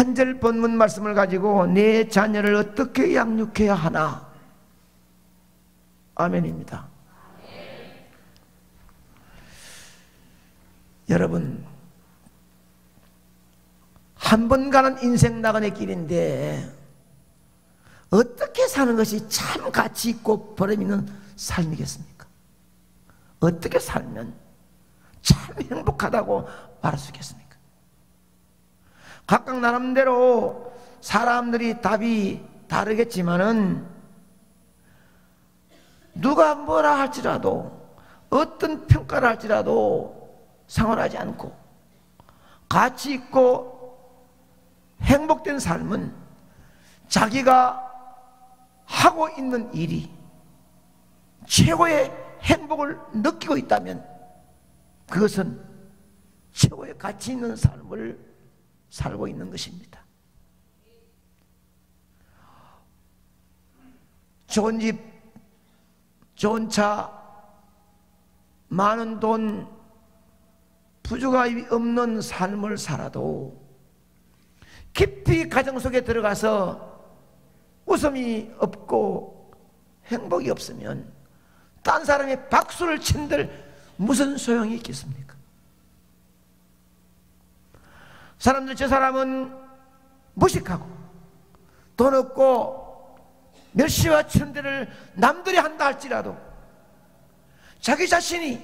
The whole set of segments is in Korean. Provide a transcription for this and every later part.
한 절 본문 말씀을 가지고 내 자녀를 어떻게 양육해야 하나? 아멘입니다. 여러분, 한 번 가는 인생 나간의 길인데 어떻게 사는 것이 참 가치 있고 보람 있는 삶이겠습니까? 어떻게 살면 참 행복하다고 말할 수 있겠습니까? 각각 나름대로 사람들이 답이 다르겠지만은 누가 뭐라 할지라도 어떤 평가를 할지라도 상관하지 않고 가치 있고 행복된 삶은 자기가 하고 있는 일이 최고의 행복을 느끼고 있다면 그것은 최고의 가치 있는 삶을 살고 있는 것입니다. 좋은 집, 좋은 차, 많은 돈, 부조가 없는 삶을 살아도 깊이 가정 속에 들어가서 웃음이 없고 행복이 없으면 딴 사람이 박수를 친들 무슨 소용이 있겠습니까? 사람들 저 사람은 무식하고 돈 없고 멸시와 천대를 남들이 한다 할지라도 자기 자신이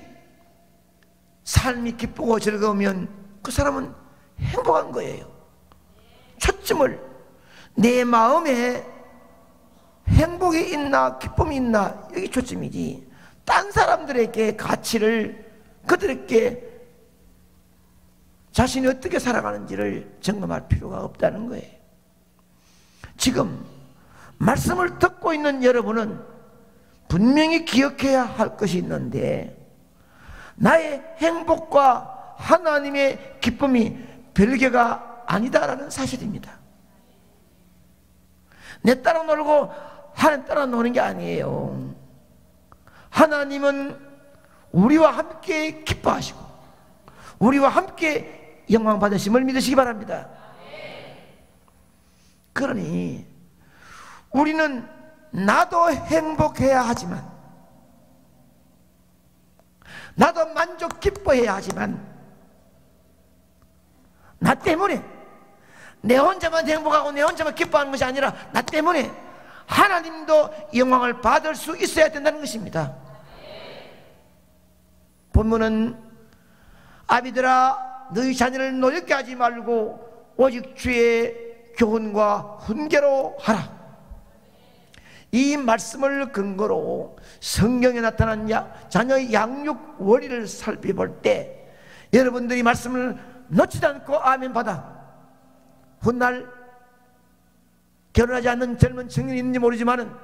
삶이 기쁘고 즐거우면 그 사람은 행복한 거예요. 초점을 내 마음에 행복이 있나 기쁨이 있나 여기 초점이지 딴 사람들에게 가치를 그들에게 자신이 어떻게 살아가는지를 점검할 필요가 없다는 거예요. 지금 말씀을 듣고 있는 여러분은 분명히 기억해야 할 것이 있는데 나의 행복과 하나님의 기쁨이 별개가 아니다라는 사실입니다. 내 따라 놀고 하나님 따라 노는 게 아니에요. 하나님은 우리와 함께 기뻐하시고 우리와 함께 영광 받으심을 믿으시기 바랍니다. 그러니 우리는 나도 행복해야 하지만 나도 만족 기뻐해야 하지만 나 때문에 내 혼자만 행복하고 내 혼자만 기뻐하는 것이 아니라 나 때문에 하나님도 영광을 받을 수 있어야 된다는 것입니다. 본문은 아비들아 너희 자녀를 노엽게 하지 말고 오직 주의 교훈과 훈계로 하라. 이 말씀을 근거로 성경에 나타난 자녀의 양육 원리를 살펴볼 때 여러분들이 말씀을 놓치지 않고 아멘 받아 훗날 결혼하지 않는 젊은 청년이 있는지 모르지만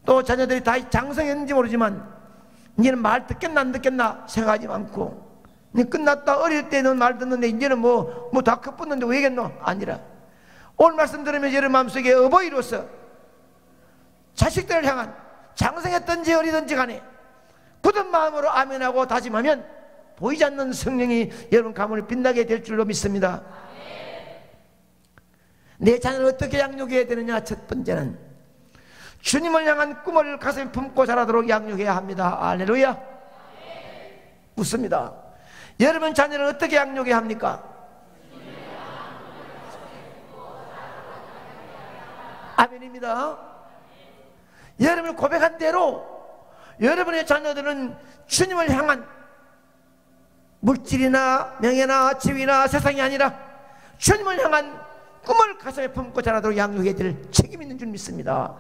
또 자녀들이 다 장성했는지 모르지만 이제는 말 듣겠나 안 듣겠나 생각하지 않고 끝났다 어릴 때는 말 듣는데 이제는 뭐 다 컸었는데 왜 얘기했노? 아니라 오늘 말씀 들으면 여러분 마음속에 어버이로서 자식들을 향한 장성했든지 어리든지 간에 굳은 마음으로 아멘하고 다짐하면 보이지 않는 성령이 여러분 가문을 빛나게 될 줄로 믿습니다. 내 자녀를 어떻게 양육해야 되느냐? 첫 번째는 주님을 향한 꿈을 가슴에 품고 자라도록 양육해야 합니다. 할렐루야. 묻습니다. 여러분 자녀를 어떻게 양육해야 합니까? 아멘입니다. 여러분이 고백한 대로 여러분의 자녀들은 주님을 향한 물질이나 명예나 지위나 세상이 아니라 주님을 향한 꿈을 가슴에 품고 자라도록 양육해야 될 책임이 있는 줄 믿습니다.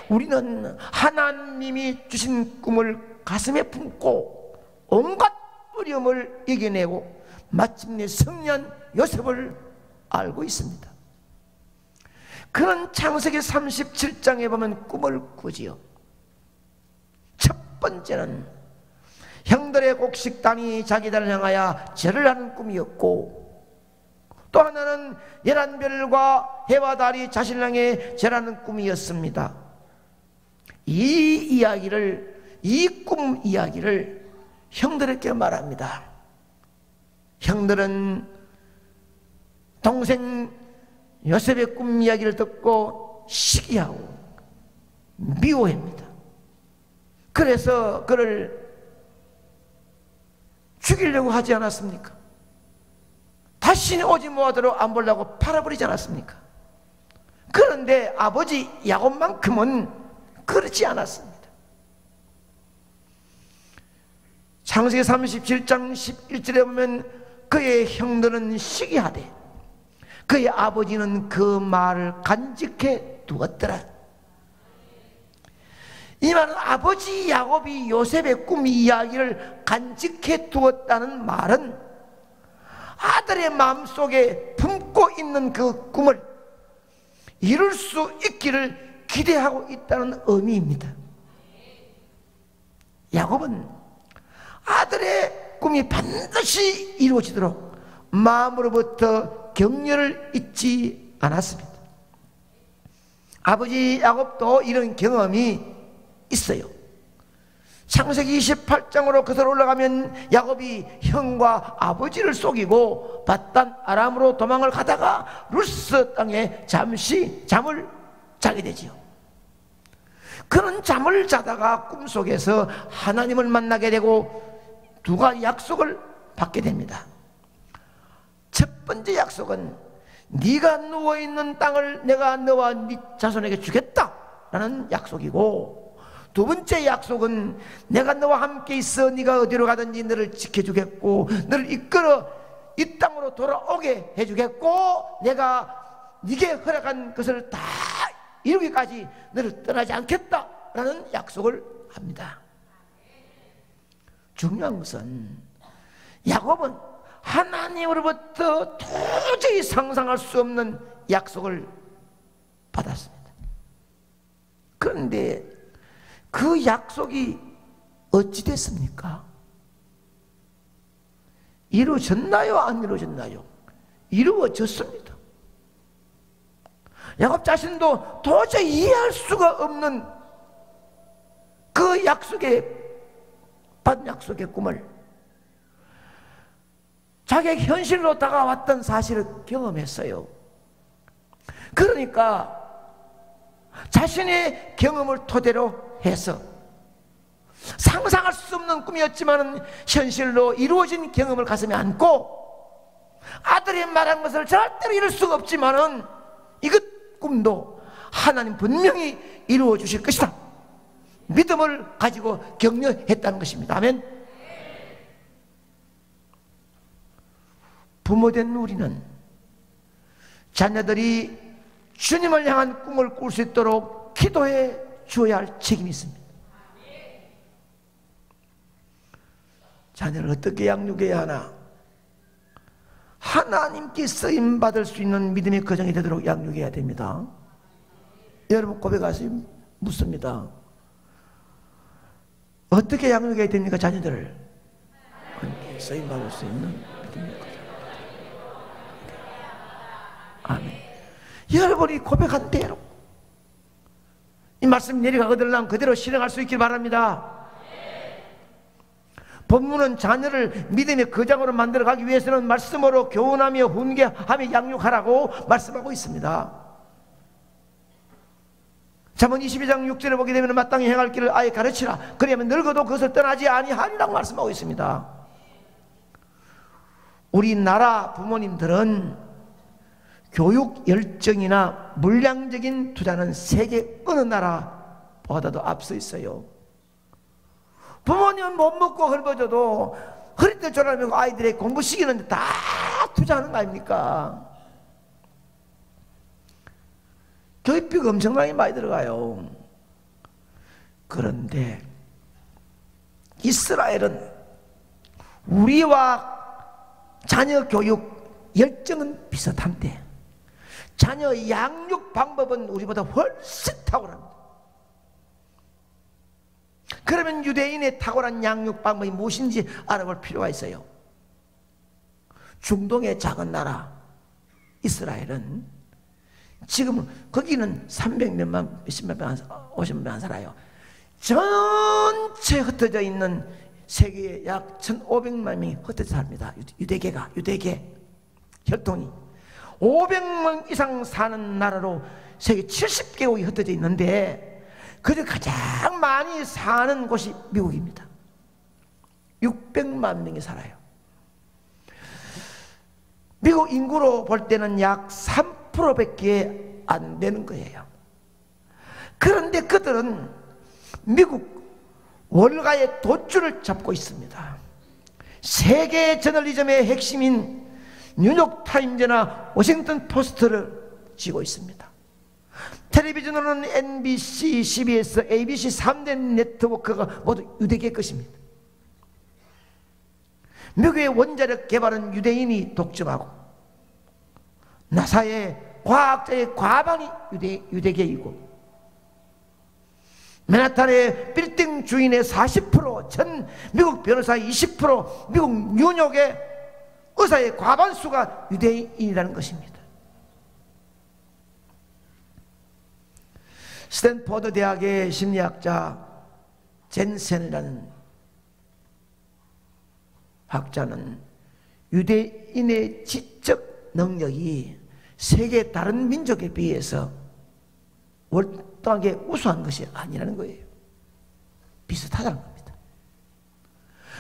우리는 하나님이 주신 꿈을 가슴에 품고 온갖 어려움을 이겨내고 마침내 성년 요셉을 알고 있습니다. 그런 창세기 37장에 보면 꿈을 꾸지요. 첫 번째는 형들의 곡식단이 자기들을 향하여 절을 하는 꿈이었고 또 하나는 11별과 해와 달이 자신을 향해 절하는 꿈이었습니다. 이 꿈 이야기를 형들에게 말합니다. 형들은 동생 요셉의 꿈 이야기를 듣고 시기하고 미워합니다. 그래서 그를 죽이려고 하지 않았습니까? 다시는 오지 못하도록 안 보려고 팔아버리지 않았습니까? 그런데 아버지 야곱만큼은 그렇지 않았습니다. 창세기 37장 11절에 보면 그의 형들은 시기하되 그의 아버지는 그 말을 간직해 두었더라. 이 말은 아버지 야곱이 요셉의 꿈 이야기를 간직해 두었다는 말은 아들의 마음속에 품고 있는 그 꿈을 이룰 수 있기를 기대하고 있다는 의미입니다. 야곱은 아들의 꿈이 반드시 이루어지도록 마음으로부터 격려를 잊지 않았습니다. 아버지 야곱도 이런 경험이 있어요. 창세기 28장으로 그대로 올라가면 야곱이 형과 아버지를 속이고 밧단 아람으로 도망을 가다가 루스 땅에 잠시 잠을 자게 되지요. 그는 잠을 자다가 꿈속에서 하나님을 만나게 되고 두 가지 약속을 받게 됩니다. 첫 번째 약속은 네가 누워있는 땅을 내가 너와 네 자손에게 주겠다라는 약속이고, 두 번째 약속은 내가 너와 함께 있어 네가 어디로 가든지 너를 지켜주겠고 너를 이끌어 이 땅으로 돌아오게 해주겠고 내가 네게 허락한 것을 다 이루기까지 너를 떠나지 않겠다라는 약속을 합니다. 중요한 것은 야곱은 하나님으로부터 도저히 상상할 수 없는 약속을 받았습니다. 그런데 그 약속이 어찌 됐습니까? 이루어졌나요? 안 이루어졌나요? 이루어졌습니다. 야곱 자신도 도저히 이해할 수가 없는 그 받은 약속의 꿈을 자기의 현실로 다가왔던 사실을 경험했어요. 그러니까 자신의 경험을 토대로 해서 상상할 수 없는 꿈이었지만 현실로 이루어진 경험을 가슴에 안고 아들이 말한 것을 절대로 이룰 수가 없지만 이것 꿈도 하나님 분명히 이루어 주실 것이다 믿음을 가지고 격려했다는 것입니다. 아멘. 부모된 우리는 자녀들이 주님을 향한 꿈을 꿀 수 있도록 기도해 주어야 할 책임이 있습니다. 자녀를 어떻게 양육해야 하나? 하나님께 쓰임받을 수 있는 믿음의 거정이 되도록 양육해야 됩니다. 여러분 고백하시 묻습니다. 어떻게 양육해야 됩니까? 자녀들을 하나님께 쓰임받을 수 있는 믿음의 거정. 아멘. 여러분이 고백한 대로 이 말씀이 내려가거들랑 그대로 실행할 수 있길 바랍니다. 본문은 자녀를 믿음의 거장으로 만들어가기 위해서는 말씀으로 교훈하며 훈계하며 양육하라고 말씀하고 있습니다. 잠언 22장 6절에 보게 되면 마땅히 행할 길을 아예 가르치라. 그러면 늙어도 그것을 떠나지 아니하리라고 말씀하고 있습니다. 우리나라 부모님들은 교육 열정이나 물량적인 투자는 세계 어느 나라보다도 앞서 있어요. 부모님은 못 먹고 헐벗어도 허리띠 졸라매고 아이들의 공부 시키는데 다 투자하는 거 아닙니까? 교육비가 엄청나게 많이 들어가요. 그런데 이스라엘은 우리와 자녀 교육 열정은 비슷한데 자녀 양육 방법은 우리보다 훨씬 탁월합니다. 그러면 유대인의 탁월한 양육 방법이 무엇인지 알아볼 필요가 있어요. 중동의 작은 나라 이스라엘은 지금 거기는 300몇만, 몇십만 명, 50만 명 안 살아요. 전체 흩어져 있는 세계에 약 1,500만 명이 흩어져 삽니다. 유대계 혈통이 500명 이상 사는 나라로 세계 70개국이 흩어져 있는데 그중 가장 많이 사는 곳이 미국입니다. 600만 명이 살아요. 미국 인구로 볼 때는 약 3%밖에 안 되는 거예요. 그런데 그들은 미국 월가의 돛줄을 잡고 있습니다. 세계 저널리즘의 핵심인 뉴욕타임즈나 워싱턴 포스트를 쥐고 있습니다. 텔레비전으로는 NBC, CBS, ABC 3대 네트워크가 모두 유대계 것입니다. 미국의 원자력 개발은 유대인이 독점하고 나사의 과학자의 과반이 유대계이고 맨하탄의 빌딩 주인의 40%, 전 미국 변호사의 20%, 미국 뉴욕의 의사의 과반수가 유대인이라는 것입니다. 스탠포드 대학의 심리학자 젠센이라는 학자는 유대인의 지적 능력이 세계 다른 민족에 비해서 월등하게 우수한 것이 아니라는 거예요. 비슷하다는 겁니다.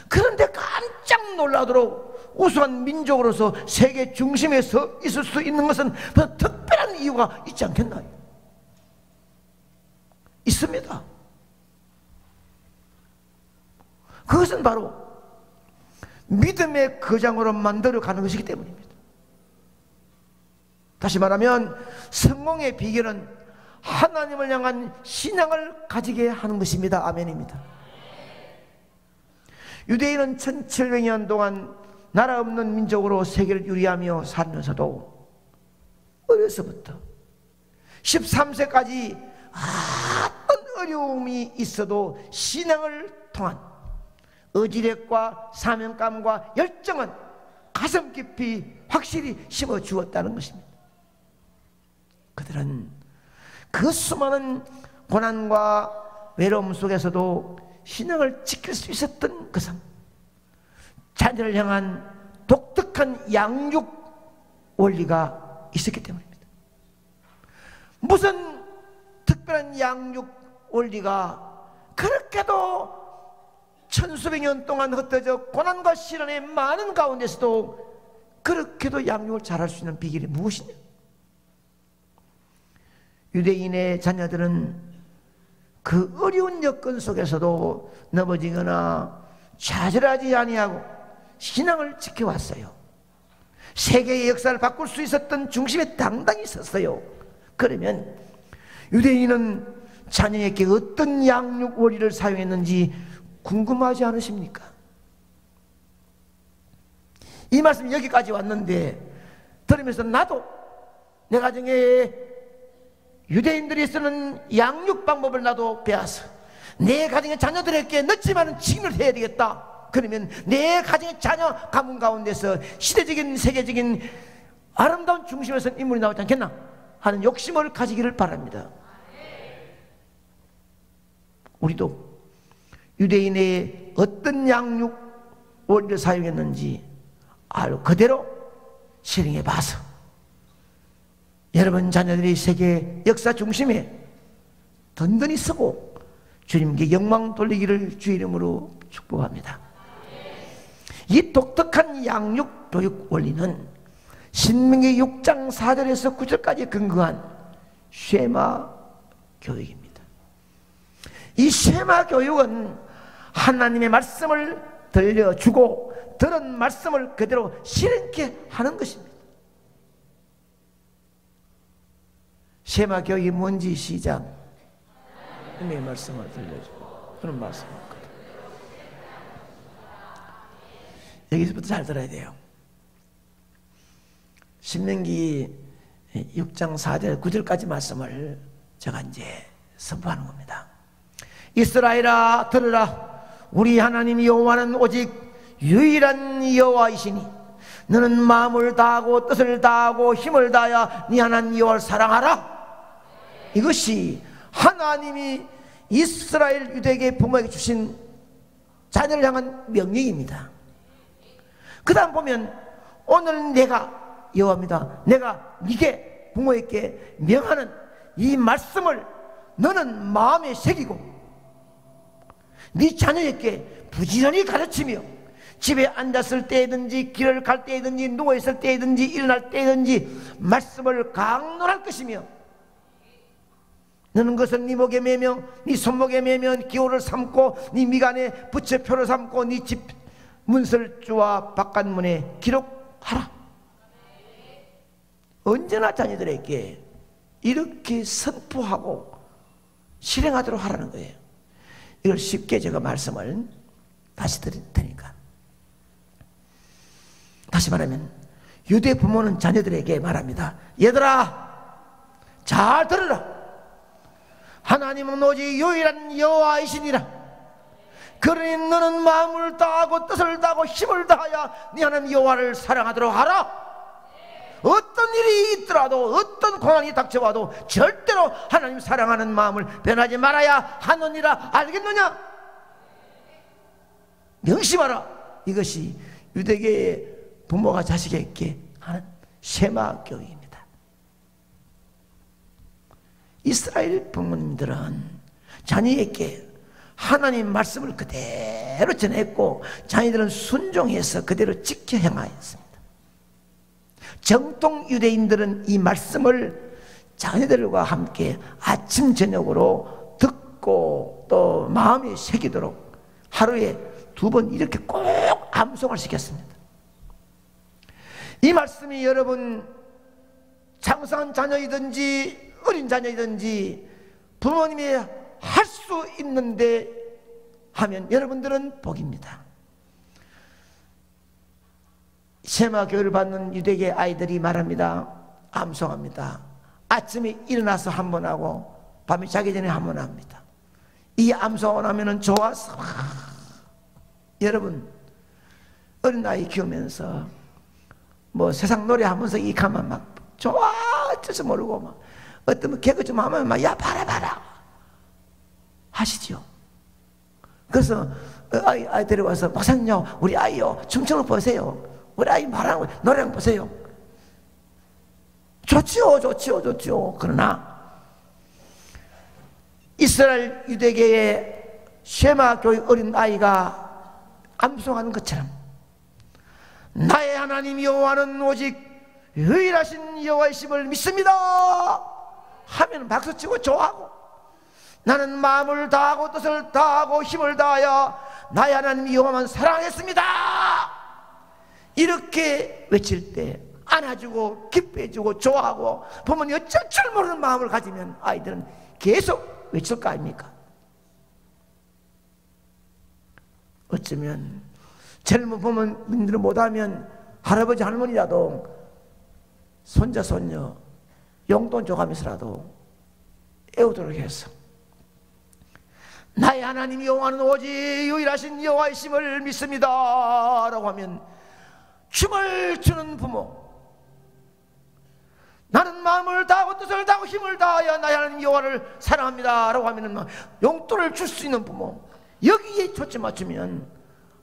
그런데 깜짝 놀라도록 우수한 민족으로서 세계 중심에 서 있을 수 있는 것은 특별한 이유가 있지 않겠나요? 있습니다. 그것은 바로 믿음의 거장으로 만들어가는 것이기 때문입니다. 다시 말하면 성공의 비결은 하나님을 향한 신앙을 가지게 하는 것입니다. 아멘입니다. 유대인은 1700년 동안 나라 없는 민족으로 세계를 유리하며 살면서도 어려서부터 13세까지 어떤 어려움이 있어도 신앙을 통한 의지력과 사명감과 열정은 가슴 깊이 확실히 심어 주었다는 것입니다. 그들은 그 수많은 고난과 외로움 속에서도 신앙을 지킬 수 있었던 것은 자녀를 향한 독특한 양육 원리가 있었기 때문입니다. 무슨 특별한 양육 원리가 그렇게도 천수백 년 동안 흩어져 고난과 시련의 많은 가운데서도 그렇게도 양육을 잘할 수 있는 비결이 무엇이냐? 유대인의 자녀들은 그 어려운 여건 속에서도 넘어지거나 좌절하지 아니하고 신앙을 지켜왔어요. 세계의 역사를 바꿀 수 있었던 중심에 당당히 섰어요. 그러면 유대인은 자녀에게 어떤 양육 원리를 사용했는지 궁금하지 않으십니까? 이 말씀 여기까지 왔는데 들으면서 나도 내 가정에 유대인들이 쓰는 양육 방법을 나도 배워서 내 가정의 자녀들에게 늦지만은 직임을 해야 되겠다. 그러면 내 가정의 자녀 가문 가운데서 시대적인 세계적인 아름다운 중심에 선 인물이 나오지 않겠나 하는 욕심을 가지기를 바랍니다. 우리도 유대인의 어떤 양육 원리를 사용했는지 알고 그대로 실행해 봐서 여러분 자녀들이 세계 역사 중심에 든든히 서고 주님께 영광 돌리기를 주 이름으로 축복합니다. 이 독특한 양육 교육 원리는 신명기 6장 4절에서 9절까지 근거한 쉐마 교육입니다. 이 쉐마 교육은 하나님의 말씀을 들려주고 들은 말씀을 그대로 실행케 하는 것입니다. 쉐마 교육이 뭔지 시작. 하나님의 말씀을 들려주고 그런 말씀을 여기서부터 잘 들어야 돼요. 신명기 6장 4절 9절까지 말씀을 제가 이제 선포하는 겁니다. 이스라엘아 들으라. 우리 하나님 여호와는 오직 유일한 여호와이시니 너는 마음을 다하고 뜻을 다하고 힘을 다하여 네 하나님 여호와를 사랑하라. 이것이 하나님이 이스라엘 유대계 부모에게 주신 자녀를 향한 명령입니다. 그 다음 보면 오늘 내가 여호와입니다. 내가 네게 부모에게 명하는 이 말씀을 너는 마음에 새기고 네 자녀에게 부지런히 가르치며 집에 앉았을 때든지 길을 갈 때든지 누워있을 때든지 일어날 때든지 말씀을 강론할 것이며 너는 그것을 네 목에 매며 네 손목에 매며 기호를 삼고 네 미간에 부채표를 삼고 네 집 문설주와 바깥문에 기록하라. 언제나 자녀들에게 이렇게 선포하고 실행하도록 하라는 거예요. 이걸 쉽게 제가 말씀을 다시 드릴 테니까. 다시 말하면 유대 부모는 자녀들에게 말합니다. 얘들아 잘 들으라. 하나님은 오직 유일한 여호와이시니라. 그러니 너는 마음을 다하고 뜻을 다하고 힘을 다하여 네 하나님 여호와를 사랑하도록 하라. 어떤 일이 있더라도 어떤 고난이 닥쳐와도 절대로 하나님 사랑하는 마음을 변하지 말아야 하느니라. 알겠느냐? 명심하라. 이것이 유대계의 부모가 자식에게 하는 쉐마 교육입니다. 이스라엘 부모님들은 자녀에게 하나님 말씀을 그대로 전했고 자녀들은 순종해서 그대로 지켜 행하였습니다. 정통 유대인들은 이 말씀을 자녀들과 함께 아침 저녁으로 듣고 또 마음에 새기도록 하루에 2번 이렇게 꼭 암송을 시켰습니다. 이 말씀이 여러분 장성한 자녀이든지 어린 자녀이든지 부모님이 할 수 있는데 하면 여러분들은 복입니다. 쉐마 교육을 받는 유대계 아이들이 말합니다. 암송합니다. 아침에 일어나서 한 번 하고 밤에 자기 전에 한 번 합니다. 이 암송을 하면 좋아서 여러분 어린아이 키우면서 뭐 세상 노래하면서 이 가만 막 좋아 어쩔 모르고 막 어떤 개그 좀 하면 막 야 봐라 하시죠. 그래서 아이 데려와서 목사님요 우리 아이요 춤추는 거 보세요. 우리 아이 말하는 거 노래하는 거 보세요. 좋지요. 그러나 이스라엘 유대계의 쉐마 교육 어린 아이가 암송하는 것처럼 나의 하나님 여호와는 오직 유일하신 여호와이심을 믿습니다 하면 박수치고 좋아하고 나는 마음을 다하고 뜻을 다하고 힘을 다하여 나의 하나님 여호와만 사랑하겠습니다 이렇게 외칠 때 안아주고 기뻐해주고 좋아하고 부모님 어쩔 줄 모르는 마음을 가지면 아이들은 계속 외칠 거 아닙니까? 어쩌면 젊은 부모님들은 못하면 할아버지 할머니라도 손자 손녀 용돈 줘가면서라도 애우도록 해서 나의 하나님 여호와는 오직 유일하신 여호와이심을 믿습니다 라고 하면 춤을 추는 부모, 나는 마음을 다하고 뜻을 다하고 힘을 다하여 나의 하나님 여호와를 사랑합니다 라고 하면 용돈을 줄 수 있는 부모, 여기에 초점 맞추면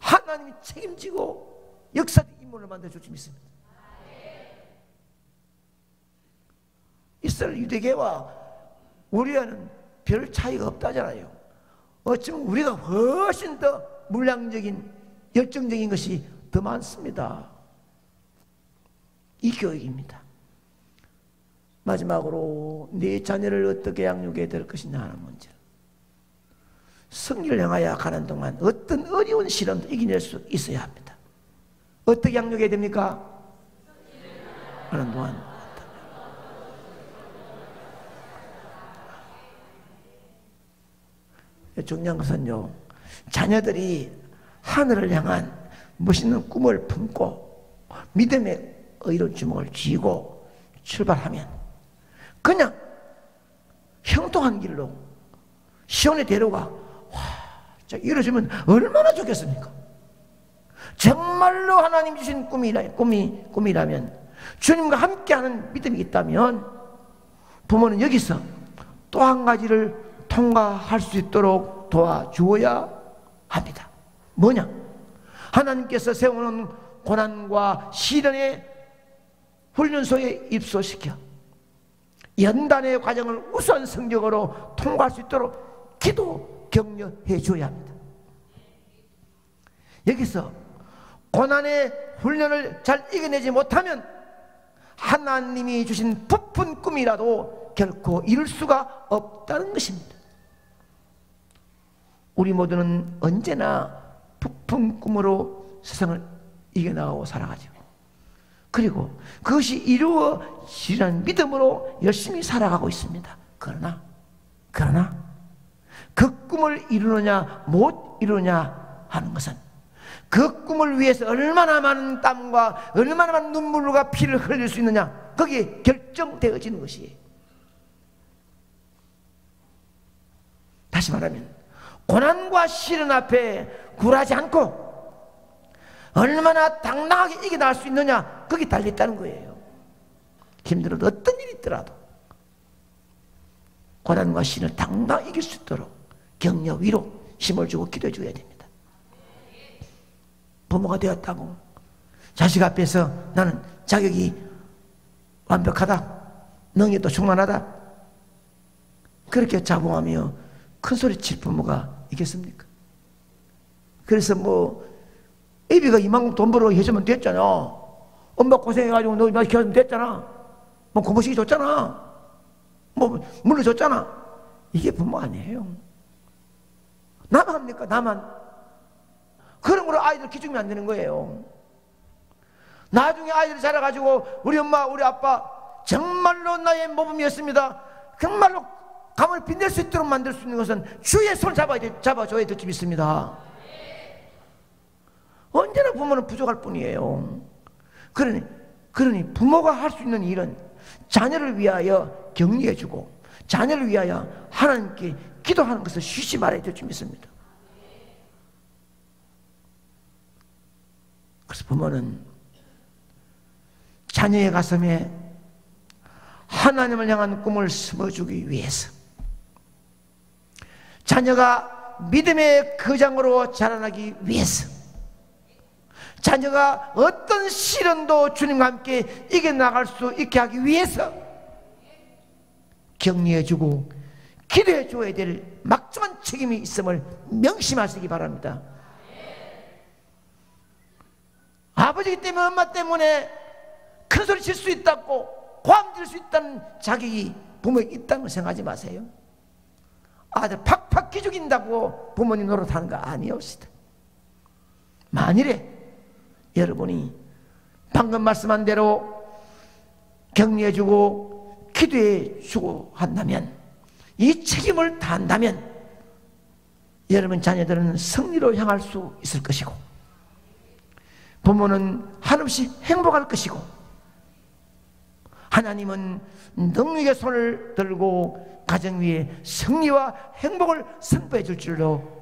하나님이 책임지고 역사적 인물을 만들어줄 줄 믿습니다. 이스라엘 유대계와 우리와는 별 차이가 없다잖아요. 어쩌면 우리가 훨씬 더 물량적인 열정적인 것이 더 많습니다. 이 교육입니다. 마지막으로 네 자녀를 어떻게 양육해야 될 것이냐 하는 문제. 승리를 향하여 가는 동안 어떤 어려운 시련도 이겨낼 수 있어야 합니다. 어떻게 양육해야 됩니까? 하는 동안 중요한 것은요, 자녀들이 하늘을 향한 멋있는 꿈을 품고 믿음의 의로운 주먹을 쥐고 출발하면 그냥 형통한 길로 시온에 데려가 이러시면 얼마나 좋겠습니까? 정말로 하나님 주신 꿈이라면, 주님과 함께하는 믿음이 있다면 부모는 여기서 또 한 가지를 통과할 수 있도록 도와주어야 합니다. 뭐냐? 하나님께서 세워놓은 고난과 시련의 훈련소에 입소시켜 연단의 과정을 우수한 성적으로 통과할 수 있도록 기도 격려해 줘야 합니다. 여기서 고난의 훈련을 잘 이겨내지 못하면 하나님이 주신 부푼 꿈이라도 결코 이룰 수가 없다는 것입니다. 우리 모두는 언제나 부푼 꿈으로 세상을 이겨나가고 살아가죠. 그리고 그것이 이루어지라는 믿음으로 열심히 살아가고 있습니다. 그러나 그 꿈을 이루느냐 못 이루느냐 하는 것은 그 꿈을 위해서 얼마나 많은 땀과 얼마나 많은 눈물과 피를 흘릴 수 있느냐, 거기에 결정되어지는 것이에요. 다시 말하면 고난과 시련 앞에 굴하지 않고 얼마나 당당하게 이겨나갈 수 있느냐, 거기 달려있다는 거예요. 힘들어도 어떤 일이 있더라도 고난과 시련을 당당히 이길 수 있도록 격려, 위로, 힘을 주고 기도해 줘야 됩니다. 부모가 되었다고 자식 앞에서 나는 자격이 완벽하다, 능력도 충만하다, 그렇게 자부하며 큰 소리 칠 부모가 있겠습니까? 그래서 뭐 애비가 이만큼 돈 벌어 해주면 됐잖아, 엄마 고생해가지고 너 이만큼 키워주면 됐잖아, 뭐 공부시키 줬잖아, 뭐 물려줬잖아. 이게 부모 아니에요. 나만 합니까? 나만. 그런 거로 아이들 기죽으면 안 되는 거예요. 나중에 아이들이 자라가지고 우리 엄마 우리 아빠 정말로 나의 모범이었습니다, 정말로 감을 빛낼 수 있도록 만들 수 있는 것은 주의 손을 잡아줘야 될 줄 믿습니다. 언제나 부모는 부족할 뿐이에요. 그러니 부모가 할 수 있는 일은 자녀를 위하여 격려해주고 자녀를 위하여 하나님께 기도하는 것을 쉬지 말아야 될 줄 믿습니다. 그래서 부모는 자녀의 가슴에 하나님을 향한 꿈을 심어주기 위해서, 자녀가 믿음의 거장으로 자라나기 위해서, 자녀가 어떤 시련도 주님과 함께 이겨나갈 수 있게 하기 위해서 격려해주고 기도해줘야 될 막중한 책임이 있음을 명심하시기 바랍니다. 아버지기 때문에 엄마 때문에 큰 소리 칠 수 있다고 고함 질 수 있다는 자격이 부모에게 있다는 걸 생각하지 마세요. 아들 팍팍 기죽인다고 부모님 노릇하는 거 아니옵시다. 만일에 여러분이 방금 말씀한 대로 격려해주고 기도해주고 한다면, 이 책임을 다한다면 여러분 자녀들은 승리로 향할 수 있을 것이고 부모는 한없이 행복할 것이고 하나님은 능력의 손을 들고 가정 위에 승리와 행복을 선포해 줄 줄로